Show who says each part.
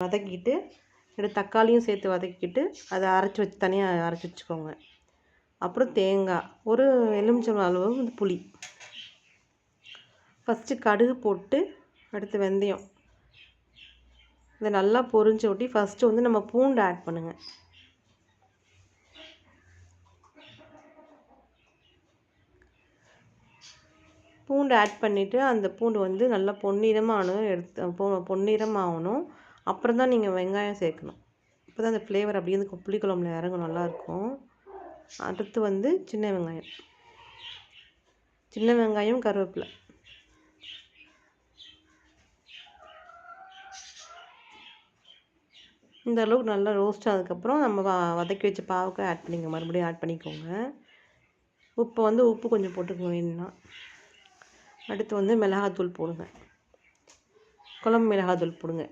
Speaker 1: வதக்கிட்டு தக்காளியும் சேர்த்து வதக்கிட்டு அதை அரைச்சி வச்சு தனியாக அரைச்சி வச்சுக்கோங்க. அப்புறம் தேங்காய், ஒரு எலுமிச்சம்பழம் அளவு புளி. ஃபஸ்ட்டு கடுகு போட்டு அடுத்து வெந்தயம். இதை நல்லா பொரிஞ்ச ஒட்டி ஃபஸ்ட்டு வந்து நம்ம பூண்டு ஆட் பண்ணுங்கள். பூண்டு ஆட் பண்ணிவிட்டு அந்த பூண்டு வந்து நல்லா பொன்னிறமாகணும். அப்புறம் தான் நீங்கள் வெங்காயம் சேர்க்கணும். அப்போ தான் அந்த ஃப்ளேவர் அப்படியே அந்த புளிக்குழம்புல இறங்கும், நல்லாயிருக்கும். அடுத்து வந்து சின்ன வெங்காயம் கருவேப்பிலை. இந்த அளவுக்கு நல்லா ரோஸ்ட் ஆனதுக்கப்புறம் நம்ம வதக்கி வச்ச பாவக்காய் மறுபடியும் ஆட் பண்ணிக்கோங்க. உப்பு கொஞ்சம் போட்டுக்கோங்க வேணும்னா. அடுத்து வந்து மிளகாத்தூள் போடுங்க, குழம்பு மிளகாத்தூள் போடுங்க.